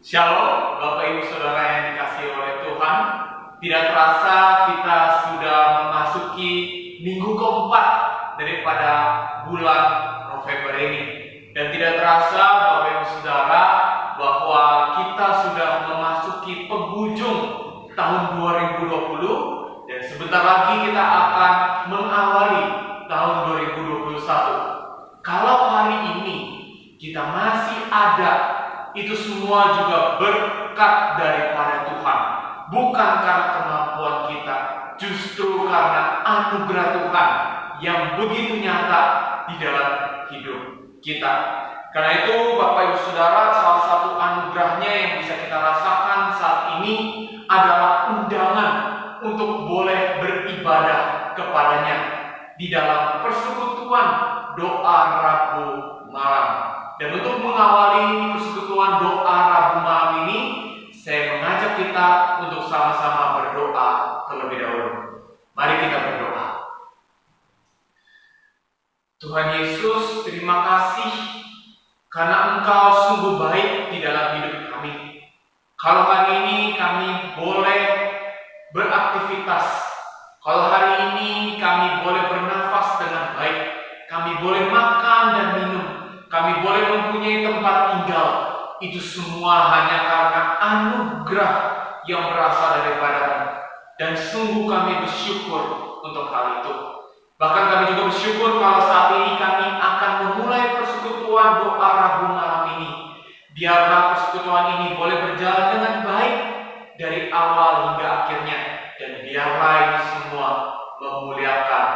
Shalom, Bapak Ibu Saudara yang dikasihi oleh Tuhan. Tidak terasa kita sudah memasuki minggu keempat daripada bulan November ini. Dan tidak terasa Bapak Ibu Saudara bahwa kita sudah memasuki penghujung tahun 2020 dan sebentar lagi kita akan mengawali tahun 2021. Kalau hari ini kita masih ada, itu semua juga berkat daripada Tuhan. Bukan karena kemampuan kita, justru karena anugerah Tuhan yang begitu nyata di dalam hidup kita. Karena itu Bapak Ibu Saudara, salah satu anugerahnya yang bisa kita rasakan saat ini adalah undangan untuk boleh beribadah kepadanya di dalam persekutuan doa Rabu malam. Dan untuk mengawali persekutuan doa Rabu malam ini, saya mengajak kita untuk sama-sama berdoa terlebih dahulu. Mari kita berdoa. Tuhan Yesus, terima kasih karena Engkau sungguh baik di dalam hidup kami. Kalau hari ini kami boleh beraktivitas, kalau hari ini kami boleh bernafas dengan baik, kami boleh makan dan minum, kami boleh mempunyai tempat tinggal, itu semua hanya karena anugerah yang berasal daripada-Mu. Dan sungguh kami bersyukur untuk hal itu. Bahkan kami juga bersyukur kalau saat ini kami akan memulai persekutuan doa Rabu malam ini. Biarlah persekutuan ini boleh berjalan dengan baik dari awal hingga akhirnya. Dan biarlah ini semua memuliakan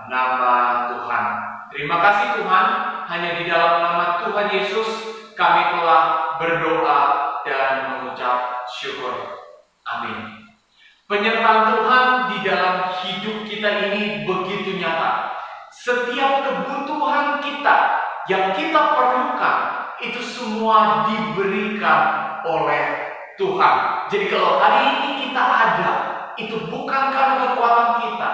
nama Tuhan. Terima kasih Tuhan. Hanya di dalam nama Tuhan Yesus kami telah berdoa dan mengucap syukur. Amin. Penyertaan Tuhan di dalam hidup kita ini begitu nyata. Setiap kebutuhan kita yang kita perlukan itu semua diberikan oleh Tuhan. Jadi kalau hari ini kita ada, itu bukan karena kekuatan kita,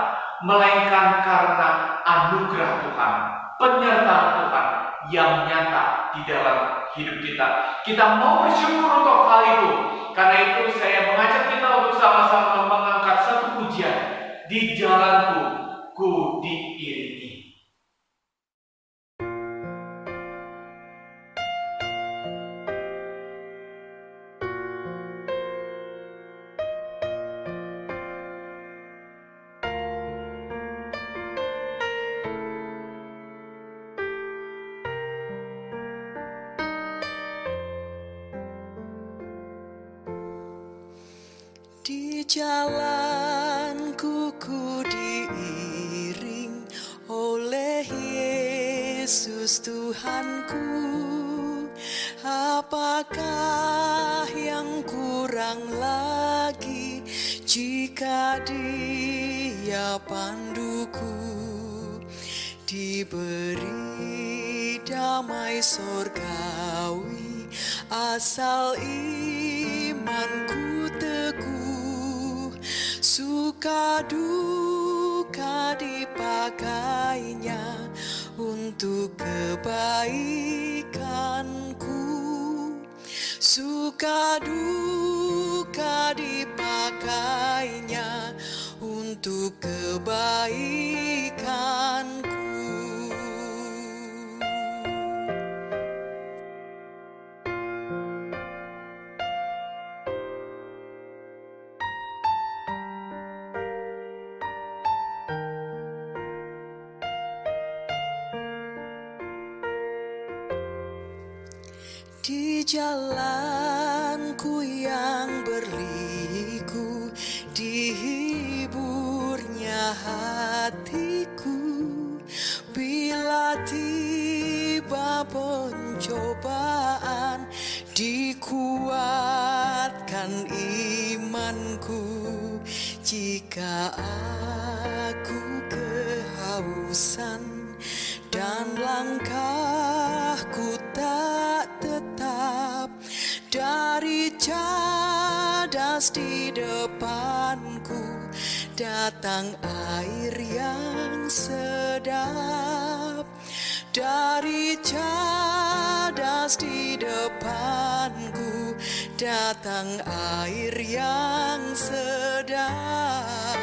melainkan karena anugerah Tuhan, penyertaan Tuhan yang nyata di dalam hidup kita. Kita mau bersyukur untuk hal itu. Karena itu saya mengajak kita untuk sama-sama mengangkat satu pujian. Di jalanku, ku diiringi. Di jalanku ku diiring oleh Yesus Tuhanku. Apakah yang kurang lagi jika Dia panduku? Diberi damai sorgawi asal imanku teguh, suka duka dipakainya untuk kebaikanku, suka duka dipakainya untuk kebaikanku. Di jalanku yang berliku, dihiburnya hatiku. Bila tiba pencobaan, dikuatkan imanku. Jika aku kehausan dan langkahku tak tetap, dari cadas di depanku datang air yang sedap. Dari cadas di depanku datang air yang sedap.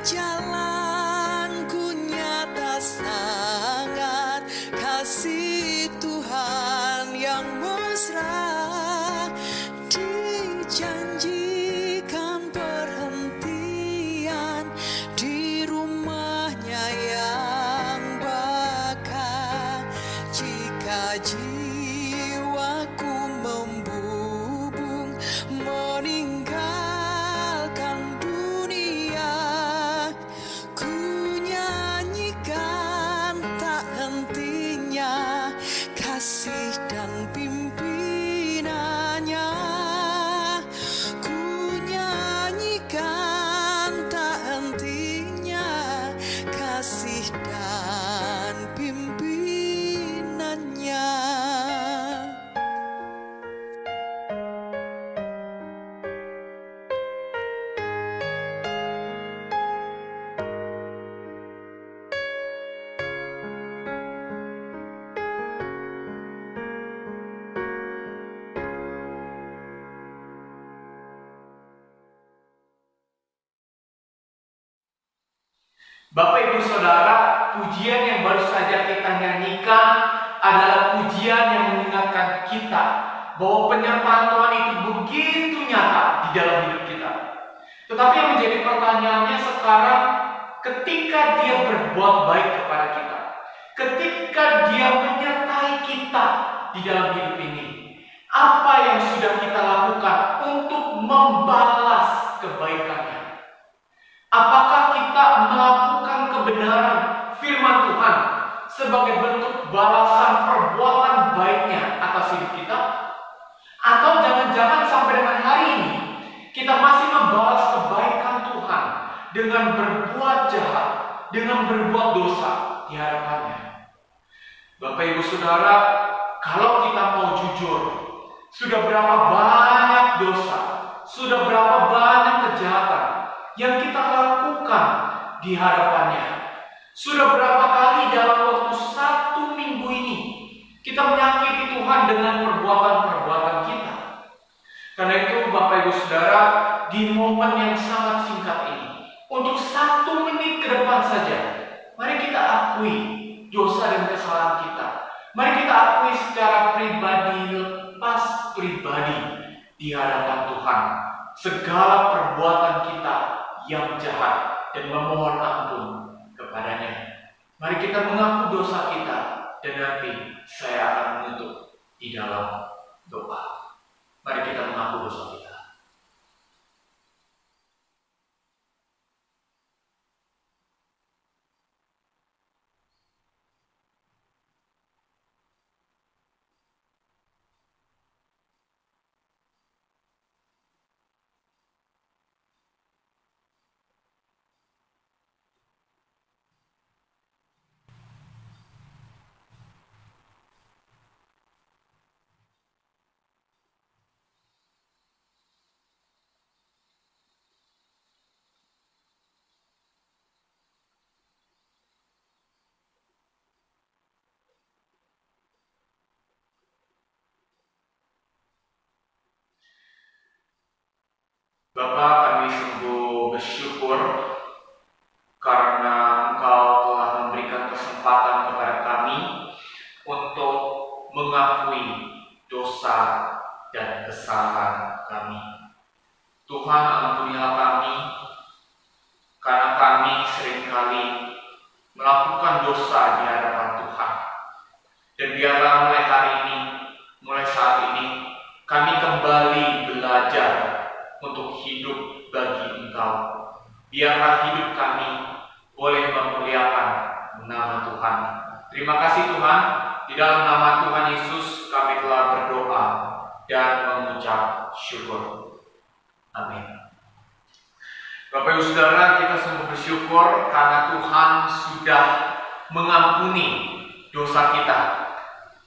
Jalanku nyata sangat kasih Tuhan yang mesra, dijanjikan perhentian di rumahnya yang bakar. Jika jiwaku membubung meninggalkan dunia, ku nyanyikan tak hentinya kasih dan pimpinannya. Ku nyanyikan tak hentinya kasih dan pimpinannya. Bapak Ibu Saudara, pujian yang baru saja kita nyanyikan adalah pujian yang mengingatkan kita bahwa penyertaan Tuhan itu begitu nyata di dalam hidup kita. Tetapi yang menjadi pertanyaannya sekarang, ketika Dia berbuat baik kepada kita, ketika Dia menyertai kita di dalam hidup ini, apa yang sudah kita lakukan untuk membalas kebaikannya? Apakah kita melakukan kebenaran firman Tuhan sebagai bentuk balasan perbuatan baiknya atas hidup kita? Atau jangan-jangan sampai dengan hari ini kita masih membalas kebaikan Tuhan dengan berbuat jahat, dengan berbuat dosa di hadapannya? Bapak Ibu Saudara, kalau kita mau jujur, sudah berapa banyak dosa, sudah berapa banyak kejahatan yang kita lakukan di hadapannya. Sudah berapa kali dalam waktu 1 minggu ini kita menyakiti Tuhan dengan perbuatan-perbuatan kita. Karena itu Bapak Ibu Saudara, di momen yang sangat singkat ini, untuk 1 menit ke depan saja, mari kita akui dosa dan kesalahan kita. Mari kita akui secara pribadi, lepas pribadi di hadapan Tuhan segala perbuatan kita yang jahat dan memohon ampun kepadanya. Mari kita mengaku dosa kita, dan nanti saya akan menutup di dalam doa. Mari kita mengaku dosa kita. Bapak, kami sungguh bersyukur karena Engkau telah memberikan kesempatan kepada kami untuk mengakui dosa dan kesalahan kami. Tuhan, ampunilah kami karena kami seringkali melakukan dosa di hadapan Tuhan. Dan biarlah mulai hari ini, mulai saat ini, kami kembali belajar untuk hidup bagi Engkau. Biarlah hidup kami boleh memuliakan nama Tuhan. Terima kasih Tuhan, di dalam nama Tuhan Yesus kami telah berdoa dan mengucap syukur. Amin. Bapak Ibu Saudara, kita sungguh bersyukur karena Tuhan sudah mengampuni dosa kita,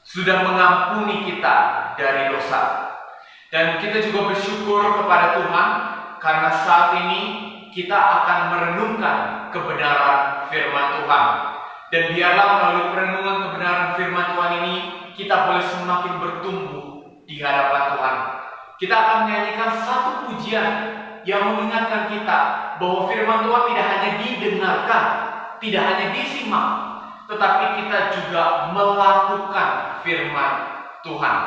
sudah mengampuni kita dari dosa. Dan kita juga bersyukur kepada Tuhan karena saat ini kita akan merenungkan kebenaran firman Tuhan. Dan biarlah melalui perenungan kebenaran firman Tuhan ini kita boleh semakin bertumbuh di hadapan Tuhan. Kita akan menyanyikan satu pujian yang mengingatkan kita bahwa firman Tuhan tidak hanya didengarkan, tidak hanya disimak, tetapi kita juga melakukan firman Tuhan.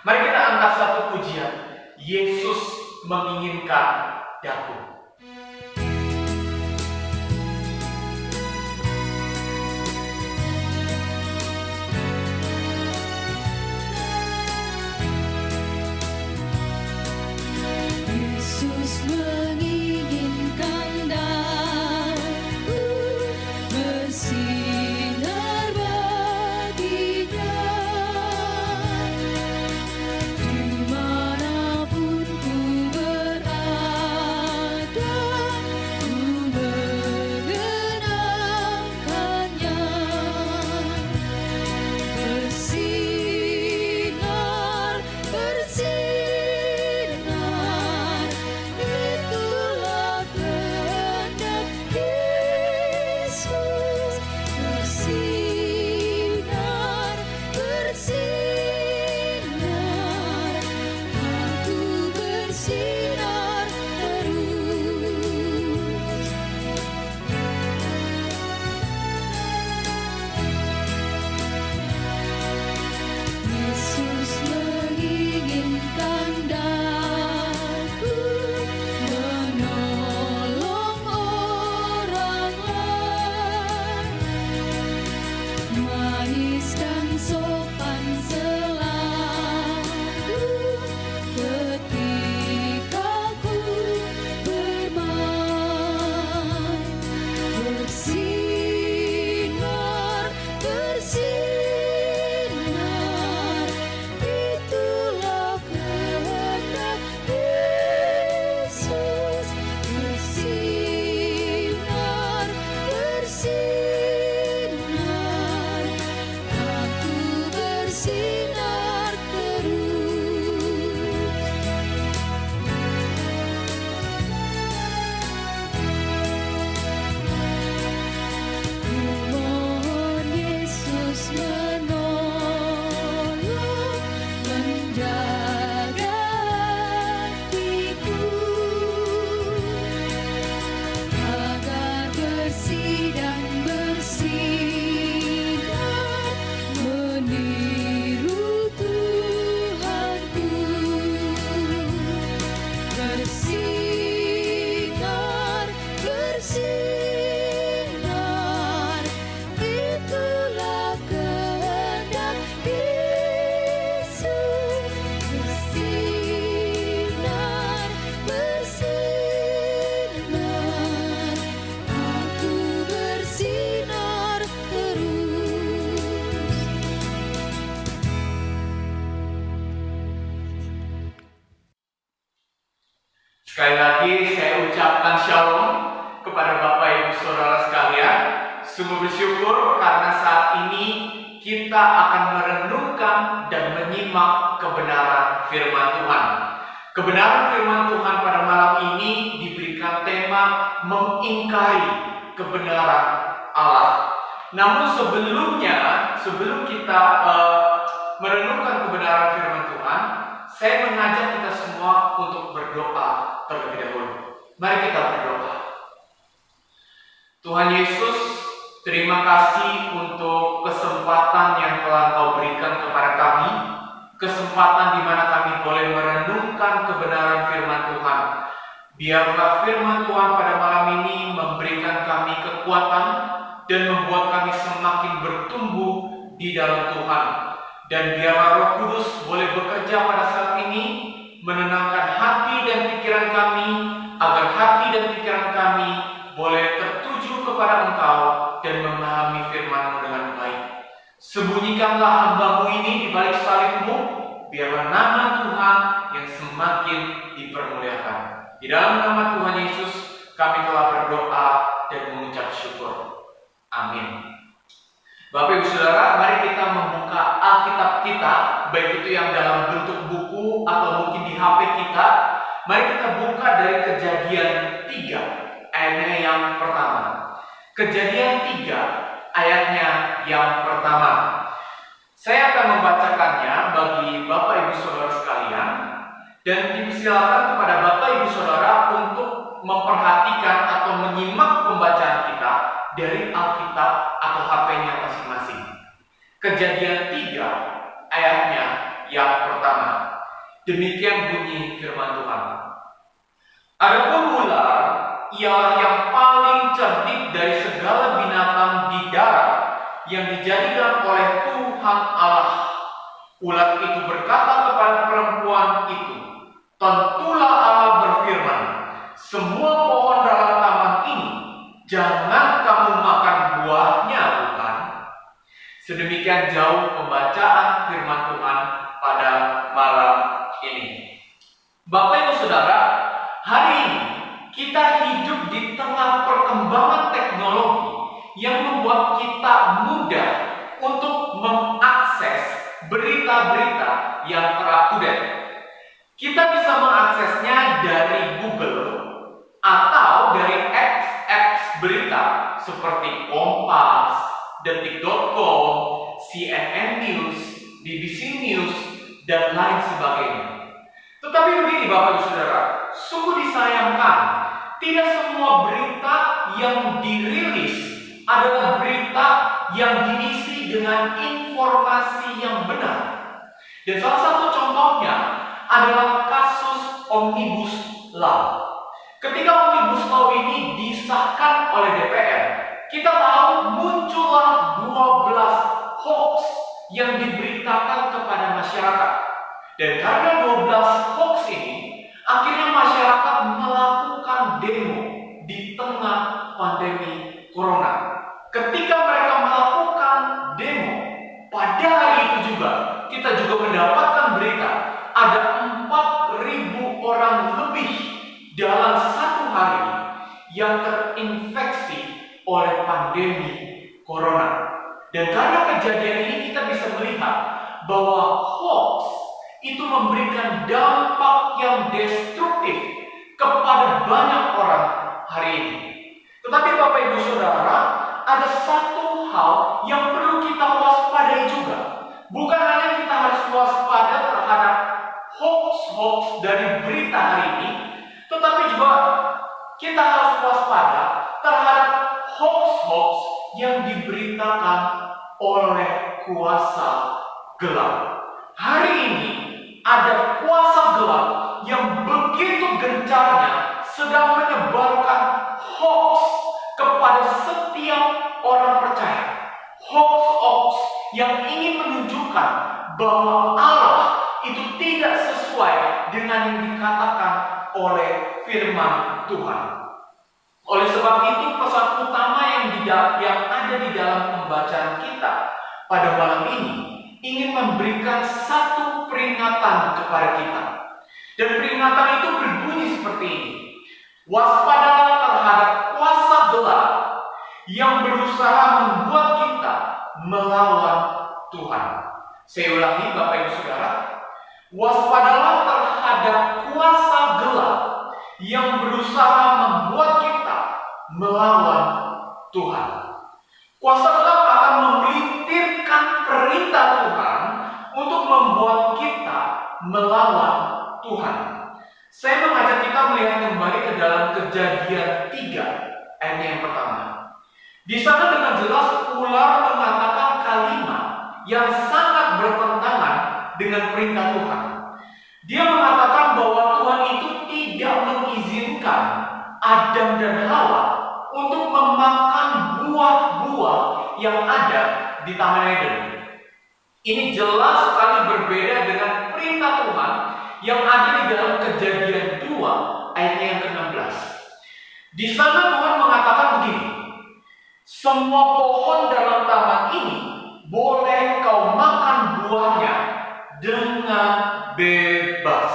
Mari kita angkat satu pujian, Yesus menginginkan daku. Yesus menginginkan daku bersinar baginya, dimanapun ku berada, ku mengenangkannya. Bersinar, bersinar, itulah kehendak Yesus. Bersinar, bersinar, aku bersinar terus. Yesus menginginkan daku menolong orang lain, manis dan sopan selalu ketika ku bermain. Bersinar, bersinar, itulah kehendak Yesus. Bersinar, bersinar, aku bersinar terus. Mohon Yesus menolong, menjaga hatiku, agar bersih dan bersinar, meniru Tuhanku. Bersinar, bersinar, itulah kehendak Yesus. Bersinar, bersinar, aku bersinar terus. Sekali lagi saya ucapkan shalom kepada Bapak Ibu Saudara sekalian. Sungguh bersyukur karena saat ini kita akan merenungkan dan menyimak kebenaran firman Tuhan. Kebenaran firman Tuhan pada malam ini diberikan tema mengingkari kebenaran Allah. Namun sebelum kita merenungkan kebenaran firman Tuhan, saya mengajak kita semua untuk berdoa terlebih dahulu. Mari kita berdoa. Tuhan Yesus, terima kasih untuk kesempatan yang telah Kau berikan kepada kami. Kesempatan di mana kami boleh merenungkan kebenaran firman Tuhan. Biarlah firman Tuhan pada malam ini memberikan kami kekuatan dan membuat kami semakin bertumbuh di dalam Tuhan. Dan biarlah Roh Kudus boleh bekerja pada saat ini, menenangkan hati dan pikiran kami, agar hati dan pikiran kami boleh tertuju kepada Engkau dan memahami firman-Mu dengan baik. Sembunyikanlah hamba-Mu ini di balik salib-Mu, biarlah nama Tuhan yang semakin dipermuliakan. Di dalam nama Tuhan Yesus, kami telah berdoa dan mengucap syukur. Amin. Bapak Ibu Saudara, mari kita membuka Alkitab kita, baik itu yang dalam bentuk buku atau mungkin di HP kita. Mari kita buka dari Kejadian 3 ayatnya yang pertama. Kejadian 3 ayatnya yang pertama. Saya akan membacakannya bagi Bapak Ibu Saudara sekalian, dan dipersilakan kepada Bapak Ibu Saudara untuk memperhatikan atau menyimak pembacaan kita dari Alkitab atau HP-nya masing-masing. Kejadian 3 ayatnya yang pertama. Demikian bunyi firman Tuhan. Adapun ular ialah yang paling cerdik dari segala binatang di darat yang dijadikan oleh Tuhan Allah. Ular itu berkata kepada perempuan itu, tentulah Allah berfirman, semua pohon dalam taman ini jangan kamu makan buahnya, bukan? Sedemikian jauh pembacaan firman Tuhan pada malam ini. Bapak Ibu Saudara, hari ini kita hidup di tengah perkembangan teknologi yang membuat kita mudah untuk mengakses berita-berita yang terupdate. Kita bisa mengaksesnya dari Google atau dari apps berita seperti Kompas, Detik.com, CNN News, BBC News, dan lain sebagainya. Tetapi begini Bapak Ibu Saudara, sungguh disayangkan, tidak semua berita yang dirilis adalah berita yang diisi dengan informasi yang benar. Dan salah satu contohnya adalah kasus Omnibus Law. Ketika Omnibus Law ini disahkan oleh DPR, kita tahu muncullah 12 hoax yang diberitakan kepada masyarakat. Dan karena 12 hoax ini, akhirnya masyarakat melakukan demo di tengah pandemi Corona. Ketika mereka melakukan demo, pada hari itu juga kita juga mendapatkan berita ada 4.000 orang lebih dalam satu hari yang terinfeksi oleh pandemi Corona. Dan karena kejadian ini kita bisa melihat bahwa hoax itu memberikan dampak yang destruktif kepada banyak orang hari ini. Tetapi Bapak Ibu Saudara, ada satu hal yang perlu kita waspadai juga. Bukan hanya kita harus waspada terhadap hoax-hoax dari berita hari ini, tetapi juga kita harus waspada terhadap hoax-hoax yang diberitakan oleh kuasa gelap. Hari ini ada kuasa gelap yang begitu gencarnya sedang menyebarkan hoax kepada setiap orang percaya. Hoax-hoax yang ingin menunjukkan bahwa Allah itu tidak sesuai dengan yang dikatakan oleh firman Tuhan. Oleh sebab itu, pesan utama yang ada di dalam pembacaan kita pada malam ini ingin memberikan satu peringatan kepada kita. Dan peringatan itu berbunyi seperti ini. Waspadalah terhadap kuasa gelap yang berusaha membuat kita melawan Tuhan. Saya ulangi Bapak Ibu Saudara. Waspadalah terhadap kuasa gelap yang berusaha membuat kita melawan Tuhan. Kuasa gelap akan memelintirkan perintah Tuhan untuk membuat kita melawan Tuhan. Saya mengajak kita melihat kembali ke dalam Kejadian 3 ayat yang pertama. Di sana dengan jelas ular mengatakan kalimat yang sangat bertentangan dengan perintah Tuhan. Dia mengatakan bahwa Tuhan itu tidak mengizinkan Adam dan Hawa untuk memakan buah-buah yang ada di Taman Eden. Ini jelas sekali berbeda dengan perintah Tuhan yang ada di dalam Kejadian 2 ayatnya yang ke-16. Di sana Tuhan mengatakan begini, semua pohon dalam taman ini boleh kau makan buahnya dengan bebas.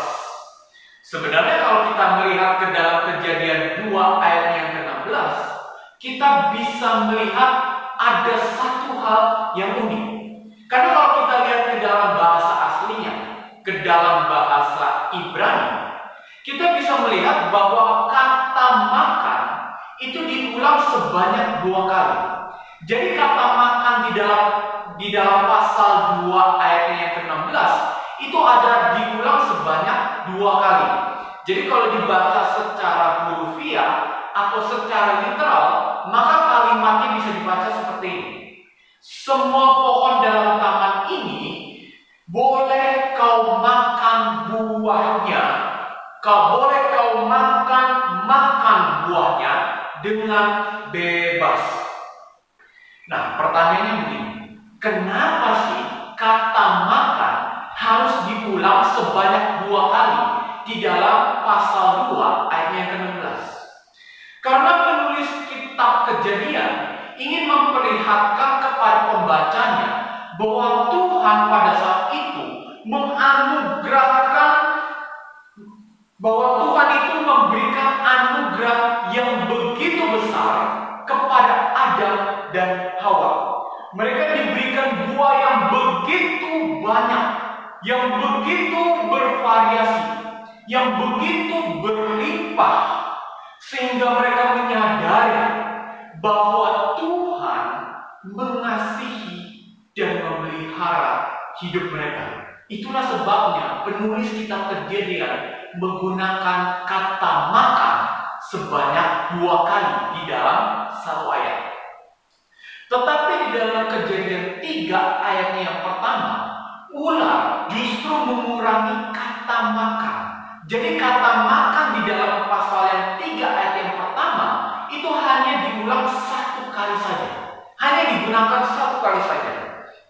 Sebenarnya kalau kita melihat ke dalam Kejadian 2 ayat yang ke-16, kita bisa melihat ada satu hal yang unik. Karena kalau kita lihat ke dalam bahasa aslinya, ke dalam bahasa Ibrani, kita bisa melihat bahwa kata makan itu diulang sebanyak 2 kali. Jadi kata makan di dalam pasal 2 ayatnya yang ke-16 itu ada diulang sebanyak 2 kali. Jadi kalau dibaca secara hurufiah atau secara literal, maka kalimatnya bisa dibaca seperti ini. Semua pohon dalam taman ini boleh kau makan buahnya, boleh kau makan buahnya dengan bebas. Nah, pertanyaannya begini, kenapa sih kata makan harus diulang sebanyak 2 kali di dalam pasal 2 ayatnya yang ke-16? Karena penulis kitab Kejadian ingin memperlihatkan kepada pembacanya bahwa Tuhan pada saat itu menganugerahkan, bahwa Tuhan itu memberikan anugerah yang begitu besar kepada Adam dan Hawa. Mereka diberikan buah yang begitu banyak, yang begitu bervariasi, yang begitu berlimpah, sehingga mereka menyadari bahwa Tuhan mengasihi dan memelihara hidup mereka. Itulah sebabnya penulis kitab Kejadian menggunakan kata makan sebanyak 2 kali di dalam 1 ayat. Tetapi di dalam Kejadian 3 ayatnya yang pertama, ular justru mengurangi kata makan. Jadi kata makan di dalam pasal yang 3 ayat yang pertama itu hanya diulang 1 kali saja. Hanya digunakan 1 kali saja.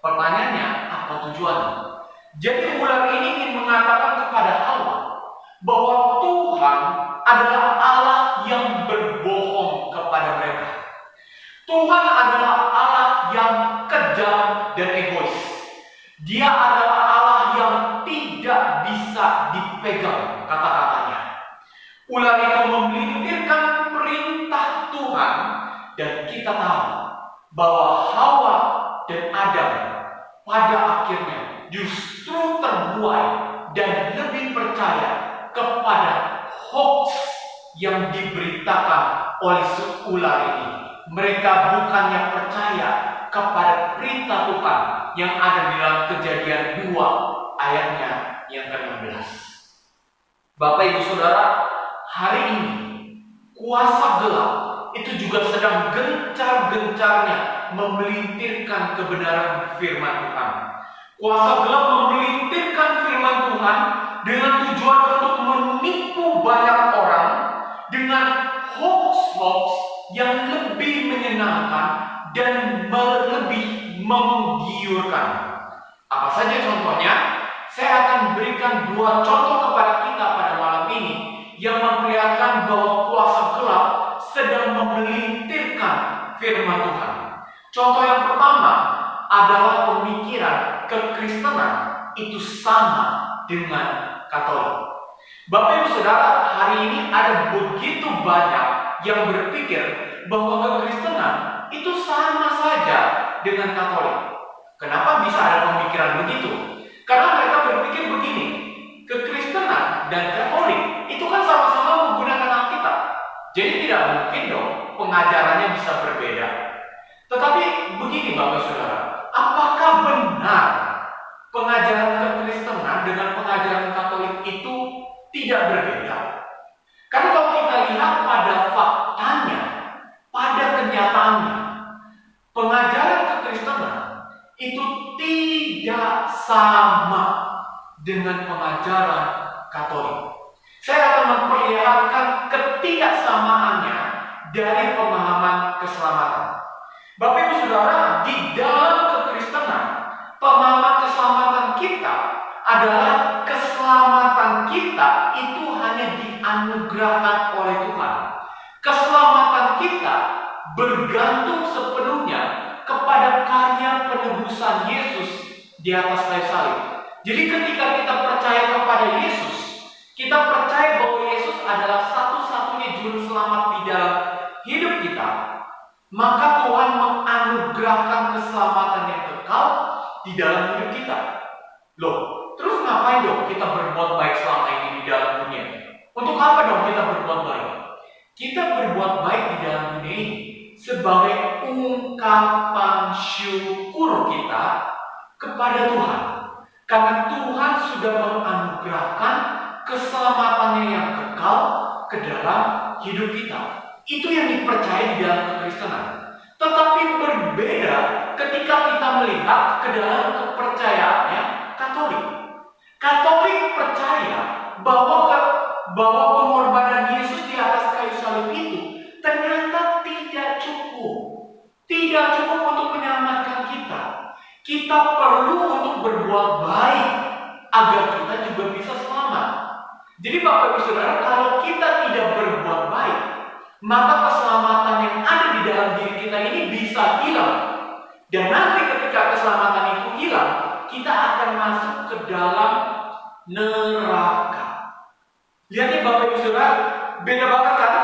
Pertanyaannya, apa tujuannya? Jadi ular ini ingin mengatakan kepada Hawa bahwa Tuhan adalah Allah yang berbohong kepada mereka. Tuhan adalah Allah yang kejam dan egois. Dia adalah Allah yang tidak bisa dipegang, kata-katanya. Ular itu memelintirkan perintah Tuhan, dan kita tahu bahwa Hawa dan Adam pada akhirnya justru terbuai dan lebih percaya kepada hoax yang diberitakan oleh si ular ini. Mereka bukannya percaya kepada perintah Tuhan yang ada di dalam Kejadian 2 ayatnya yang ke-16. Bapak Ibu Saudara, hari ini kuasa gelap itu juga sedang gencar-gencarnya memelintirkan kebenaran firman Tuhan. Kuasa gelap memelintirkan firman Tuhan dengan tujuan untuk menipu banyak orang dengan hoax-hoax yang lebih menyenangkan dan lebih menggiurkan. Apa saja contohnya? Saya akan berikan 2 contoh kepada kita pada malam ini yang memperlihatkan bahwa kuasa gelap sedang memelintirkan firman Tuhan. Contoh yang pertama adalah pemikiran kekristenan itu sama dengan Katolik. Bapak Ibu Saudara, hari ini ada begitu banyak yang berpikir bahwa kekristenan itu sama saja dengan Katolik. Kenapa bisa ada pemikiran begitu? Karena mereka berpikir begini, kekristenan dan Katolik itu kan sama-sama menggunakan Alkitab. Jadi tidak mungkin dong pengajarannya bisa berbeda. Tetapi begini Bapak Saudara, apakah benar pengajaran kekristenan dengan pengajaran Katolik itu tidak berbeda? Karena kalau kita lihat pada faktanya, pada kenyataannya, pengajaran kekristenan itu tidak sama dengan pengajaran Katolik. Saya akan memperlihatkan ketidaksamaannya dari pemahaman keselamatan. Bapak Ibu Saudara, di dalam kekristenan, pemahaman keselamatan kita adalah keselamatan kita itu hanya dianugerahkan oleh Tuhan. Keselamatan kita bergantung sepenuhnya kepada karya penebusan Yesus di atas kayu salib. Jadi ketika kita percaya kepada Yesus, kita percaya bahwa Yesus adalah satu-satunya juru selamat di dalam hidup kita, maka Tuhan menganugerahkan keselamatan yang kekal. di dalam hidup kita. Loh, terus ngapain dong kita berbuat baik selama ini di dalam dunia? Untuk apa dong kita berbuat baik? Kita berbuat baik di dalam dunia ini sebagai ungkapan syukur kita kepada Tuhan. Karena Tuhan sudah menganugerahkan keselamatannya yang kekal ke dalam hidup kita. Itu yang dipercaya di dalam kekristenan. Tetapi berbeda ketika kita melihat ke dalam kepercayaannya Katolik. Katolik percaya bahwa pengorbanan Yesus di atas kayu salib itu ternyata tidak cukup. Tidak cukup untuk menyelamatkan kita. Kita perlu untuk berbuat baik agar kita juga bisa selamat. Jadi Bapak Ibu Saudara, kalau kita tidak berbuat baik, maka keselamatan yang ada di dalam diri kita ini bisa hilang. Dan nanti ketika keselamatan itu hilang, kita akan masuk ke dalam neraka. Lihat ya Bapak Ibu Saudara, beda banget kan?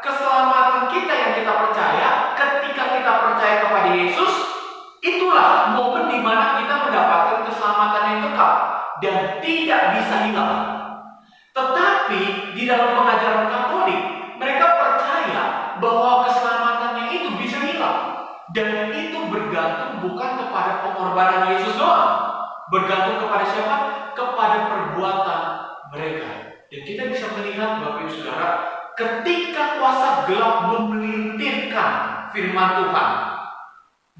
Keselamatan kita yang kita percaya, ketika kita percaya kepada Yesus, itulah momen di mana kita mendapatkan keselamatan yang kekal dan tidak bisa hilang. Tetapi di dalam pengajaran Katolik, mereka percaya bahwa keselamatannya itu bisa hilang. Dan itu bergantung bukan kepada pengorbanan Yesus doang. Bergantung kepada siapa? Kepada perbuatan mereka. Dan kita bisa melihat Bapak Ibu Saudara, ketika kuasa gelap memelintirkan firman Tuhan,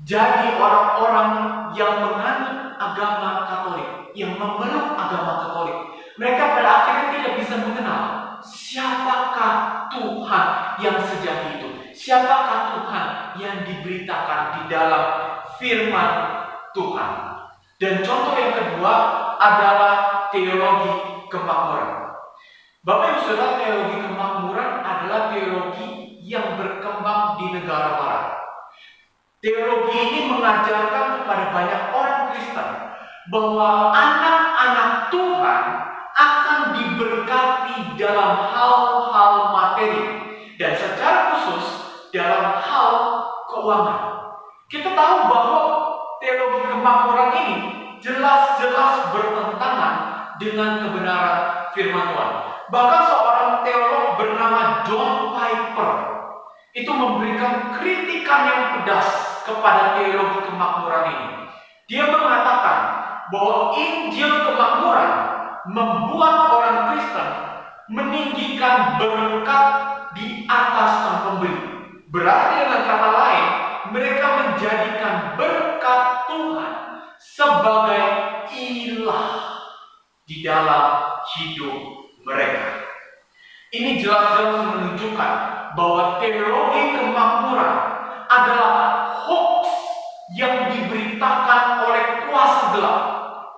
jadi orang-orang yang menganut agama Katolik, yang memeluk agama Katolik, mereka pada akhirnya tidak bisa mengenal siapakah Tuhan yang sejati itu. Siapakah Tuhan yang diberitakan di dalam firman Tuhan. Dan contoh yang kedua adalah teologi kemakmuran. Bapak Ibu Saudara, teologi kemakmuran adalah teologi yang berkembang di negara barat. Teologi ini mengajarkan kepada banyak orang Kristen bahwa anak-anak Tuhan akan diberkati dalam hal-hal materi dan secara khusus dalam hal keuangan. Kita tahu bahwa teologi kemakmuran ini jelas-jelas bertentangan dengan kebenaran firman Tuhan. Bahkan seorang teolog bernama John Piper itu memberikan kritikan yang pedas kepada teologi kemakmuran ini. Dia mengatakan bahwa Injil kemakmuran membuat orang Kristen meninggikan berkat di atas sang pemberi. Berarti dengan kata lain, mereka menjadikan berkat Tuhan sebagai ilah di dalam hidup mereka. Ini jelas-jelas menunjukkan bahwa teologi kemakmuran adalah hoax yang diberitakan oleh kuasa gelap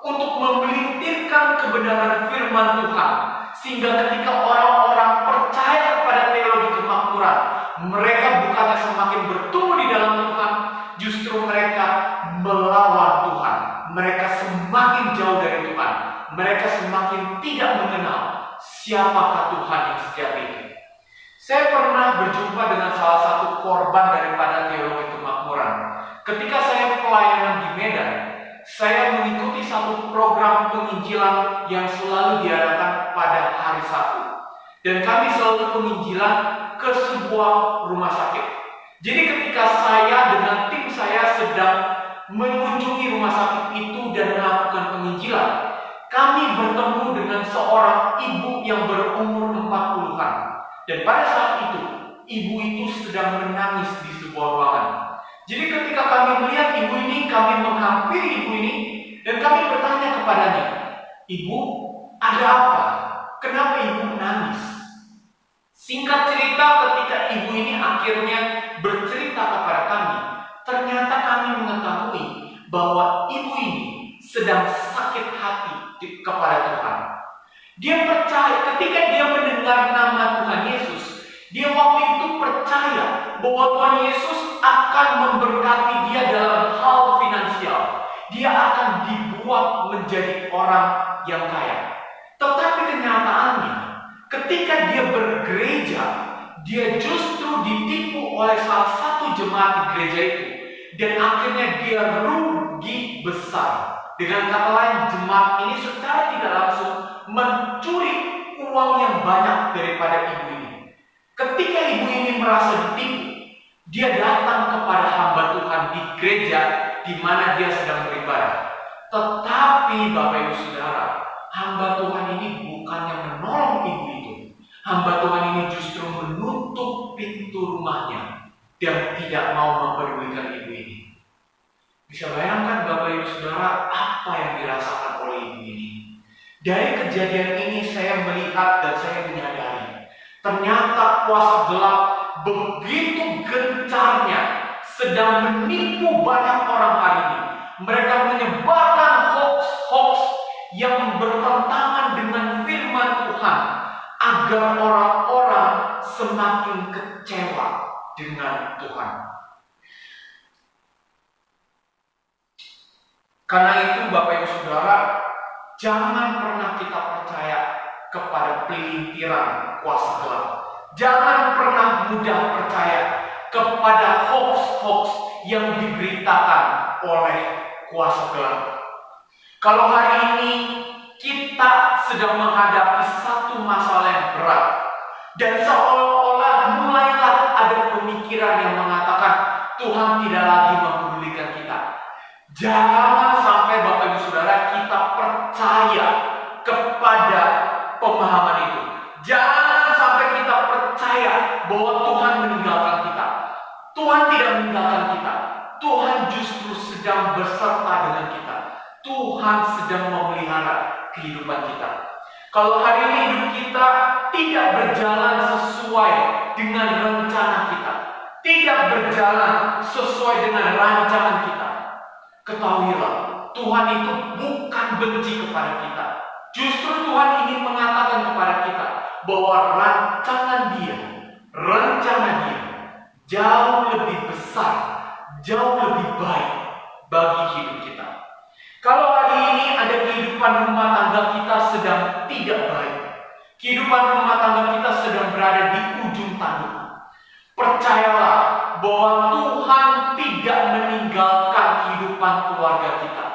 untuk memelintirkan kebenaran firman Tuhan, sehingga ketika orang-orang percaya kepada teologi kemakmuran, mereka bukannya semakin bertumbuh di dalam Tuhan, justru mereka melawan Tuhan. Mereka semakin jauh dari Tuhan. Mereka semakin tidak mengenal siapakah Tuhan yang sejati. Saya pernah berjumpa dengan salah satu korban daripada teologi kemakmuran. Ketika saya pelayanan di Medan, saya mengikuti satu program penginjilan yang selalu diadakan pada hari Sabtu. Dan kami selalu penginjilan ke sebuah rumah sakit. Jadi ketika saya dengan tim saya sedang mengunjungi rumah sakit itu dan melakukan penginjilan, kami bertemu dengan seorang ibu yang berumur 40-an. Dan pada saat itu, ibu itu sedang menangis di sebuah ruangan. Jadi ketika kami melihat ibu ini, kami menghampiri ibu ini, dan kami bertanya kepadanya, "Ibu, ada apa? Kenapa ibu menangis?" Singkat cerita, ketika ibu ini akhirnya bercerita kepada kami, ternyata kami mengetahui bahwa ibu ini sedang sakit hati kepada Tuhan. Dia percaya, ketika dia mendengar nama Tuhan Yesus, dia waktu itu percaya bahwa Tuhan Yesus akan memberkati dia dalam hal finansial. Dia akan dibuat menjadi orang yang kaya. Tetapi kenyataannya, ketika dia bergereja, dia justru ditipu oleh salah satu jemaat di gereja itu. Dan akhirnya dia rugi besar. Dengan kata lain, jemaat ini secara tidak langsung mencuri uang yang banyak daripada ibu ini. Ketika ibu ini merasa ditipu, dia datang kepada hamba Tuhan di gereja di mana dia sedang beribadah. Tetapi Bapak Ibu Saudara, hamba Tuhan ini bukannya menolong ibu itu. Hamba Tuhan ini justru menutup pintu rumahnya dan tidak mau mempedulikan ibu ini. Bisa bayangkan Bapak Ibu Saudara apa yang dirasakan oleh ibu ini. Dari kejadian ini saya melihat dan saya menyadari, ternyata kuasa gelap begitu gencarnya sedang menipu banyak orang hari ini. Mereka menyebarkan hoax-hoax yang bertentangan dengan firman Tuhan agar orang-orang semakin kecewa dengan Tuhan. Karena itu Bapak Ibu Saudara, jangan pernah kita percaya kepada pelintiran kuasa gelap. Jangan pernah mudah percaya kepada hoax-hoax yang diberitakan oleh kuasa gelap. Kalau hari ini kita sedang menghadapi satu masalah yang berat dan seolah-olah mulailah ada pemikiran yang mengatakan Tuhan tidak lagi mempedulikan kita. Jangan sampai Bapak Ibu Saudara kita percaya kepada pemahaman itu. Jangan sampai kita percaya bahwa Tuhan meninggalkan kita. Tuhan tidak meninggalkan kita. Tuhan justru sedang beserta dengan kita. Tuhan sedang memelihara kehidupan kita. Kalau hari ini hidup kita tidak berjalan sesuai dengan rencana kita, tidak berjalan sesuai dengan rancangan kita, ketahuilah Tuhan itu bukan benci kepada kita. Justru Tuhan ingin mengatakan kepada kita bahwa rancangan Dia, rencana Dia jauh lebih besar, jauh lebih baik bagi hidup kita. Kalau hari ini ada kehidupan rumah tangga kita sedang tidak baik, kehidupan rumah tangga kita sedang berada di ujung tanduk, percayalah bahwa Tuhan tidak meninggalkan kehidupan keluarga kita.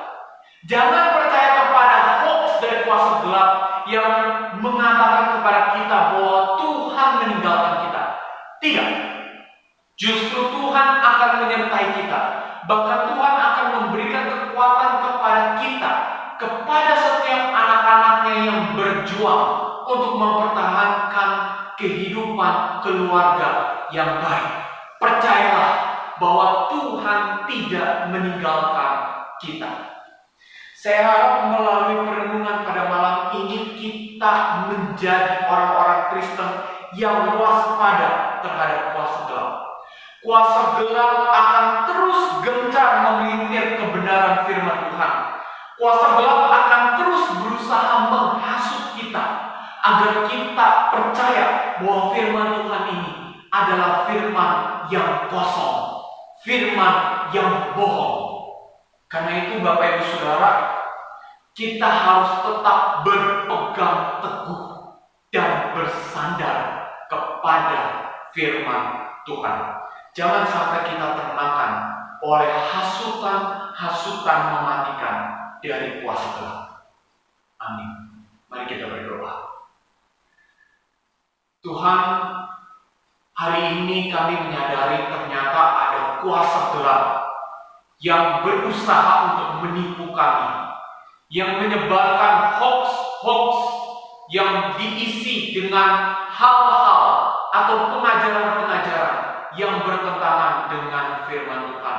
Jangan percaya kepada hoax dari kuasa gelap yang mengatakan kepada kita bahwa Tuhan meninggalkan kita. Tidak. Justru Tuhan akan menyertai kita. Bahkan Tuhan akan memberikan kekuatan kepada kita, kepada setiap anak-anaknya yang berjuang untuk mempertahankan kehidupan keluarga yang baik. Percayalah bahwa Tuhan tidak meninggalkan kita. Saya harap melalui perenungan pada malam ini kita menjadi orang-orang Kristen yang waspada terhadap kuasa gelap. Kuasa gelap akan terus gencar memelintir kebenaran firman Tuhan. Kuasa gelap akan terus berusaha menghasut kita agar kita percaya bahwa firman Tuhan ini adalah firman yang kosong, firman yang bohong. Karena itu Bapak Ibu Saudara, kita harus tetap berpegang teguh dan bersandar kepada firman Tuhan. Jangan sampai kita termakan oleh hasutan mematikan dari kuasa gelap. Amin. Mari kita berdoa. Tuhan, hari ini kami menyadari ternyata ada kuasa gelap yang berusaha untuk menipu kami, yang menyebarkan hoax-hoax yang diisi dengan hal-hal atau pengajaran-pengajaran yang bertentangan dengan firman Tuhan.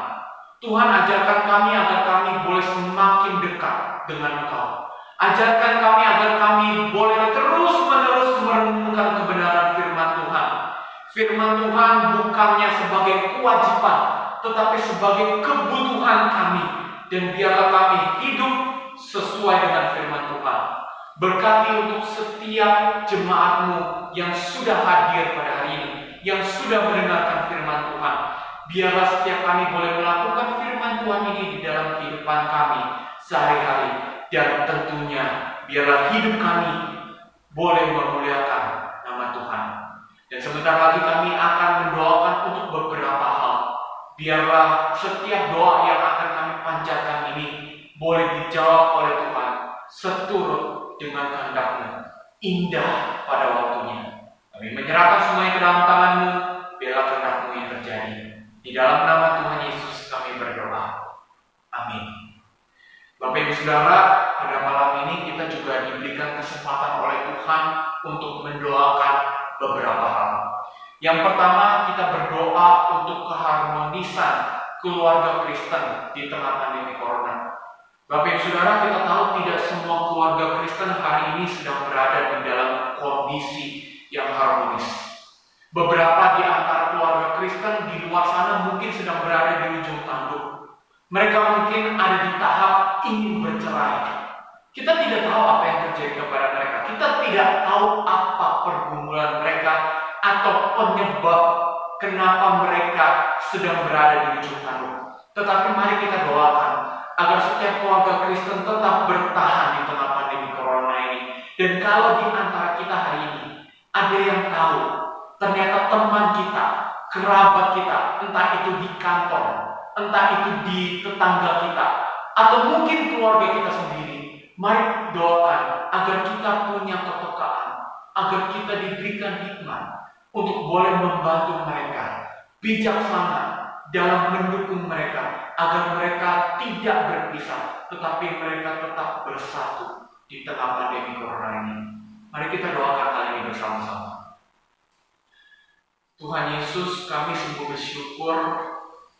Tuhan, ajarkan kami agar kami boleh semakin dekat dengan Engkau. Ajarkan kami agar kami boleh terus-menerus merenungkan kebenaran firman Tuhan. Firman Tuhan bukannya sebagai kewajiban, tetapi sebagai kebutuhan kami. Dan biarlah kami hidup sesuai dengan firman Tuhan. Berkati untuk setiap jemaat-Mu yang sudah hadir pada hari ini, yang sudah mendengarkan firman Tuhan. Biarlah setiap kami boleh melakukan firman Tuhan ini di dalam kehidupan kami sehari-hari. Dan tentunya biarlah hidup kami boleh memuliakan nama Tuhan. Dan sebentar lagi kami akan mendoakan untuk beberapa hal. Biarlah setiap doa yang akan kami panjatkan ini boleh dijawab oleh Tuhan seturut dengan kehendak-Mu, indah pada waktunya. Kami menyerahkan semuanya ke dalam tangan-Mu, biarlah kehendak-Mu yang terjadi. Di dalam nama Tuhan Yesus kami berdoa. Amin. Bapak Ibu Saudara, pada malam ini kita juga diberikan kesempatan oleh Tuhan untuk mendoakan beberapa hal. Yang pertama, kita berdoa untuk keharmonisan keluarga Kristen di tengah pandemi Corona. Bapak Ibu Saudara, kita tahu tidak semua keluarga Kristen hari ini sedang berada di dalam kondisi yang harmonis. Beberapa di antara keluarga Kristen di luar sana mungkin sedang berada di ujung tanduk. Mereka mungkin ada di tahap ingin bercerai. Kita tidak tahu apa yang terjadi kepada mereka. Kita tidak tahu apa pergumulan mereka atau penyebab kenapa mereka sedang berada di ujung tanduk. Tetapi mari kita doakan agar setiap keluarga Kristen tetap bertahan di tengah pandemi Corona ini. Dan kalau di antara kita hari ini ada yang tahu ternyata teman kita, kerabat kita, entah itu di kantor, entah itu di tetangga kita, atau mungkin keluarga kita sendiri, mari doakan agar kita punya kepekaan, agar kita diberikan hikmat untuk boleh membantu mereka, bijaksana dalam mendukung mereka, agar mereka tidak berpisah, tetapi mereka tetap bersatu di tengah pandemi Corona ini. Mari kita doakan hal ini bersama-sama. Tuhan Yesus, kami sungguh bersyukur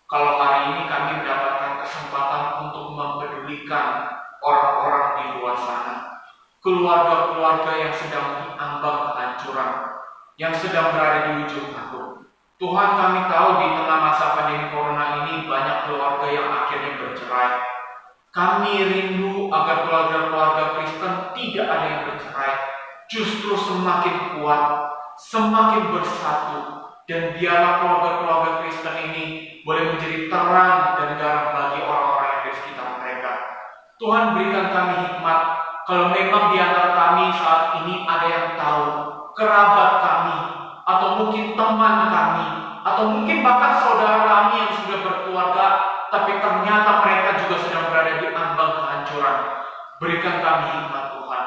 kalau hari ini kami mendapatkan kesempatan untuk mempedulikan orang-orang di luar sana, keluarga-keluarga yang sedang diambang kehancuran, yang sedang berada di ujung tanduk. Tuhan, kami tahu di tengah masa pandemi Corona ini banyak keluarga yang akhirnya bercerai. Kami rindu agar keluarga-keluarga Kristen tidak ada yang bercerai, justru semakin kuat, semakin bersatu, dan biarlah keluarga-keluarga Kristen ini boleh menjadi terang dan garam bagi orang-orang yang di sekitar mereka. Tuhan, berikan kami hikmat. Kalau memang di antara kami saat ini ada yang tahu, kerabat kami, atau mungkin teman kami, atau mungkin bahkan saudara kami yang sudah berkeluarga, tapi ternyata mereka juga sedang berada di ambang kehancuran. Berikan kami hikmat Tuhan.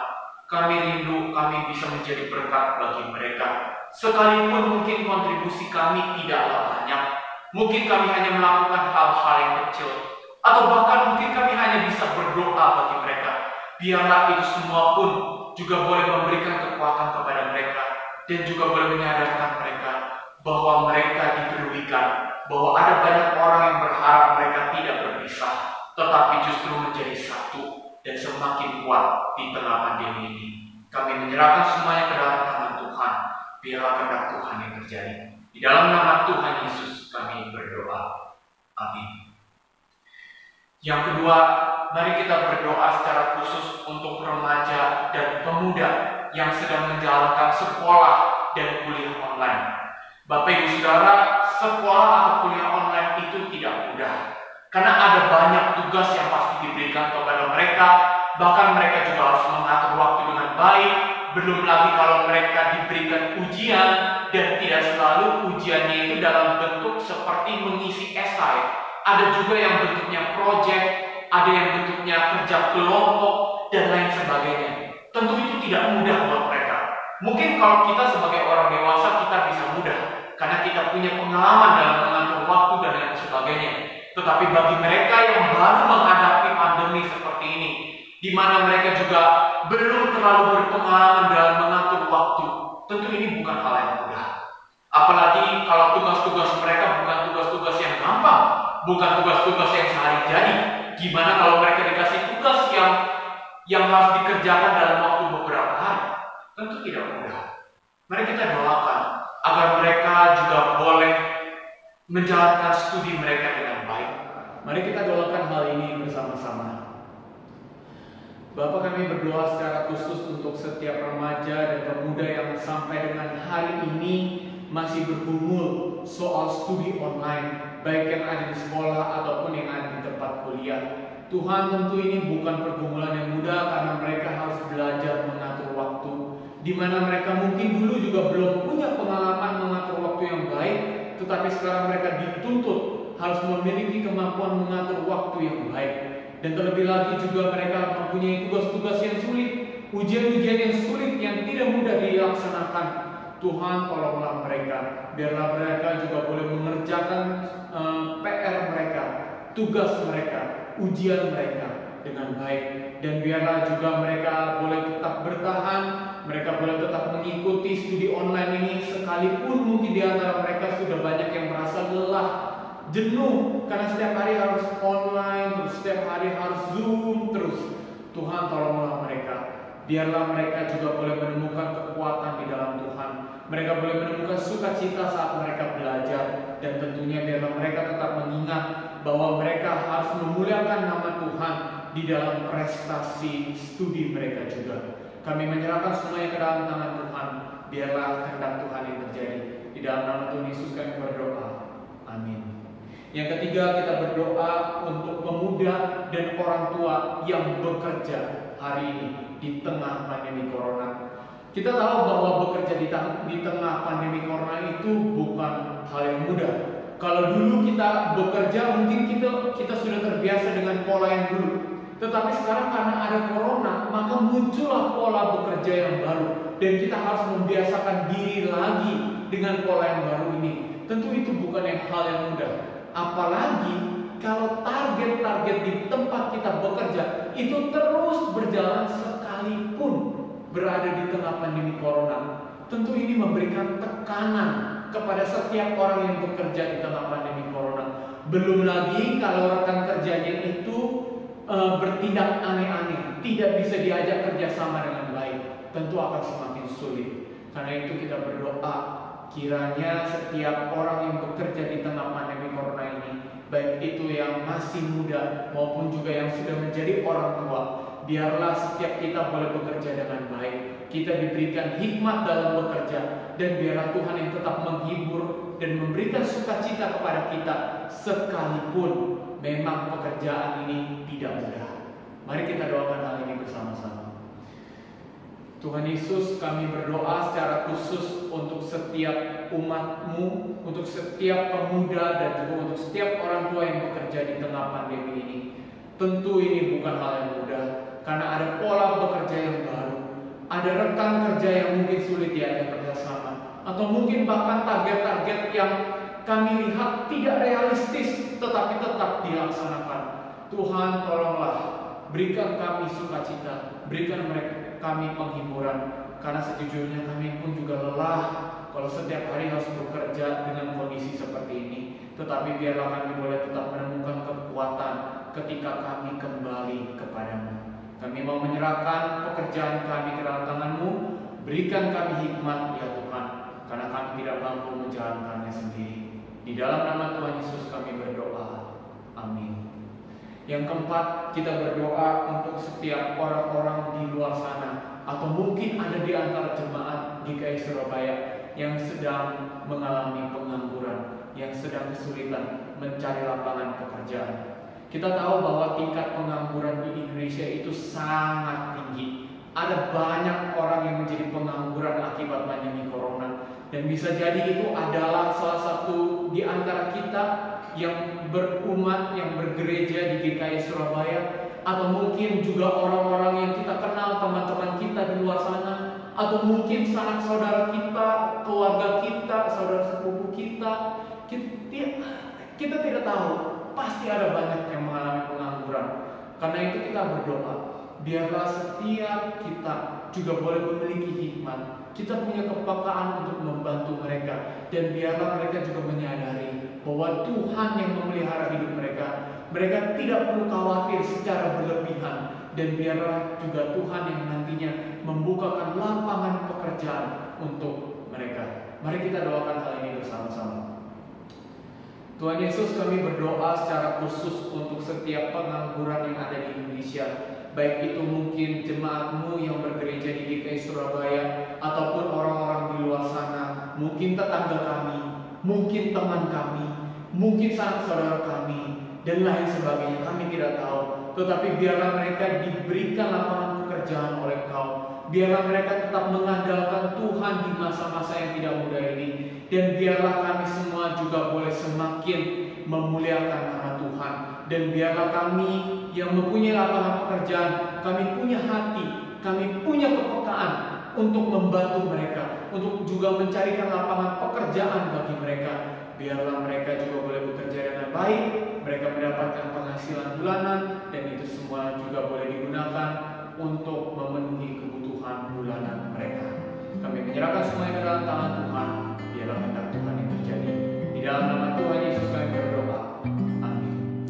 Kami rindu kami bisa menjadi berkat bagi mereka. Sekalipun mungkin kontribusi kami tidaklah banyak, mungkin kami hanya melakukan hal-hal yang kecil, atau bahkan mungkin kami hanya bisa berdoa bagi mereka. Biarlah itu semua pun juga boleh memberikan kekuatan kepada mereka, dan juga boleh menyadarkan mereka bahwa mereka dipedulikan, bahwa ada banyak orang yang berharap mereka tidak berpisah, tetapi justru menjadi satu dan semakin kuat di tengah pandemi ini. Kami menyerahkan semuanya ke dalam tangan Tuhan. Biarlah kehendak Tuhan yang terjadi. Di dalam nama Tuhan Yesus kami berdoa. Amin. Yang kedua, mari kita berdoa secara khusus untuk remaja dan pemuda yang sedang menjalankan sekolah dan kuliah online. Bapak Ibu Saudara, sekolah atau kuliah online itu tidak mudah, karena ada banyak tugas yang pasti diberikan kepada mereka. Bahkan mereka juga harus mengatur waktu dengan baik. Belum lagi kalau mereka diberikan ujian, dan tidak selalu ujiannya itu dalam bentuk seperti mengisi esai. Ada juga yang bentuknya proyek, ada yang bentuknya kerja kelompok, dan lain sebagainya. Tentu itu tidak mudah buat mereka. Mungkin kalau kita sebagai orang dewasa kita bisa mudah, karena kita punya pengalaman dalam mengatur waktu dan lain sebagainya. Tetapi bagi mereka yang baru menghadapi pandemi seperti ini, di mana mereka juga belum terlalu berpengalaman dalam mengatur waktu, tentu ini bukan hal yang mudah. Apalagi kalau tugas-tugas mereka bukan tugas-tugas yang gampang, bukan tugas-tugas yang sehari jadi. Gimana kalau mereka dikasih tugas yang harus dikerjakan dalam waktu beberapa hari? Tentu tidak mudah. Mari kita doakan agar mereka juga boleh menjalankan studi mereka dengan baik. Mari kita doakan hal ini bersama-sama. Bapak, kami berdoa secara khusus untuk setiap remaja dan pemuda yang sampai dengan hari ini masih bergumul soal studi online, baik yang ada di sekolah ataupun yang ada di tempat kuliah. Tuhan, tentu ini bukan pergumulan yang mudah karena mereka harus belajar mengatur waktu, di mana mereka mungkin dulu juga belum punya pengalaman mengatur waktu yang baik, tetapi sekarang mereka dituntut harus memiliki kemampuan mengatur waktu yang baik. Dan terlebih lagi juga mereka mempunyai tugas-tugas yang sulit, ujian-ujian yang sulit yang tidak mudah dilaksanakan. Tuhan tolonglah mereka, biarlah mereka juga boleh mengerjakan PR mereka, tugas mereka, ujian mereka dengan baik. Dan biarlah juga mereka boleh tetap bertahan, mereka boleh tetap mengikuti studi online ini, sekalipun mungkin di antara mereka sudah banyak yang merasa lelah, jenuh, karena setiap hari harus online, terus setiap hari harus Zoom terus. Tuhan tolonglah mereka, biarlah mereka juga boleh menemukan kekuatan di dalam Tuhan. Mereka boleh menemukan sukacita saat mereka belajar. Dan tentunya biarlah mereka tetap mengingat bahwa mereka harus memuliakan nama Tuhan di dalam prestasi studi mereka juga. Kami menyerahkan semuanya ke dalam tangan Tuhan. Biarlah kehendak Tuhan yang terjadi. Di dalam nama Tuhan Yesus kami berdoa. Amin. Yang ketiga, kita berdoa untuk pemuda dan orang tua yang bekerja hari ini di tengah pandemi corona. Kita tahu bahwa bekerja di tengah pandemi corona itu bukan hal yang mudah. Kalau dulu kita bekerja mungkin kita sudah terbiasa dengan pola yang dulu. Tetapi sekarang karena ada corona, maka muncullah pola bekerja yang baru. Dan kita harus membiasakan diri lagi dengan pola yang baru ini. Tentu itu bukan hal yang mudah. Apalagi kalau target-target di tempat kita bekerja itu terus berjalan sekalipun berada di tengah pandemi corona. Tentu ini memberikan tekanan kepada setiap orang yang bekerja di tengah pandemi corona. Belum lagi kalau rekan kerjanya itu bertindak aneh-aneh, tidak bisa diajak kerjasama dengan baik, tentu akan semakin sulit. Karena itu kita berdoa, kiranya setiap orang yang bekerja di tengah pandemi corona ini, baik itu yang masih muda maupun juga yang sudah menjadi orang tua, biarlah setiap kita boleh bekerja dengan baik. Kita diberikan hikmat dalam bekerja, dan biarlah Tuhan yang tetap menghibur dan memberikan sukacita kepada kita, sekalipun memang pekerjaan ini tidak mudah. Mari kita doakan hal ini bersama-sama. Tuhan Yesus, kami berdoa secara khusus untuk setiap umat-Mu, untuk setiap pemuda dan juga untuk setiap orang tua yang bekerja di tengah pandemi ini. Tentu ini bukan hal yang mudah, karena ada pola bekerja yang baru, ada rekan kerja yang mungkin sulit diajak kerjasama, atau mungkin bahkan target-target yang kami lihat tidak realistis tetapi tetap dilaksanakan. Tuhan tolonglah, berikan kami sukacita, berikan kami penghiburan, karena sejujurnya kami pun juga lelah kalau setiap hari harus bekerja dengan kondisi seperti ini. Tetapi biarlah kami boleh tetap menemukan kekuatan ketika kami kembali kepadamu. Kami mau menyerahkan pekerjaan kami ke dalam tangan-Mu. Berikan kami hikmat ya Tuhan, karena kami tidak mampu menjalankannya sendiri. Di dalam nama Tuhan Yesus kami berdoa. Amin. Yang keempat, kita berdoa untuk setiap orang-orang di luar sana, atau mungkin ada di antara jemaat GKI Surabaya yang sedang mengalami pengangguran, yang sedang kesulitan mencari lapangan pekerjaan. Kita tahu bahwa tingkat pengangguran di Indonesia itu sangat tinggi. Ada banyak orang yang menjadi pengangguran akibat pandemi corona. Dan bisa jadi itu adalah salah satu di antara kita yang berumat, yang bergereja di GKI Surabaya, atau mungkin juga orang-orang yang kita kenal, teman-teman kita di luar sana, atau mungkin sanak saudara kita, keluarga kita, saudara sepupu kita. Kita tidak tahu, pasti ada banyak yang mengalami pengangguran. Karena itu kita berdoa, biarlah setiap kita juga boleh memiliki hikmat. Kita punya kepekaan untuk membantu mereka, dan biarlah mereka juga menyadari bahwa Tuhan yang memelihara hidup mereka. Mereka tidak perlu khawatir secara berlebihan, dan biarlah juga Tuhan yang nantinya membukakan lapangan pekerjaan untuk mereka. Mari kita doakan hal ini bersama-sama. Tuhan Yesus, kami berdoa secara khusus untuk setiap pengangguran yang ada di Indonesia, baik itu mungkin jemaat-Mu yang bergereja di GKI Surabaya, ataupun orang-orang di luar sana, mungkin tetangga kami, mungkin teman kami, mungkin sanak saudara kami, dan lain sebagainya. Kami tidak tahu, tetapi biarlah mereka diberikan lapangan pekerjaan oleh Kau. Biarlah mereka tetap mengandalkan Tuhan di masa-masa yang tidak mudah ini, dan biarlah kami semua juga boleh semakin memuliakan nama Tuhan, dan biarlah kami yang mempunyai lapangan pekerjaan, kami punya hati, kami punya kepekaan untuk membantu mereka, untuk juga mencarikan lapangan pekerjaan bagi mereka. Biarlah mereka juga boleh bekerja dengan baik, mereka mendapatkan penghasilan bulanan, dan itu semua juga boleh digunakan untuk memenuhi kebutuhan bulanan mereka. Kami menyerahkan semuanya ke dalam tangan Tuhan. Biarlah kehendak Tuhan yang terjadi. Di dalam nama Tuhan Yesus kami berdoa. Amin.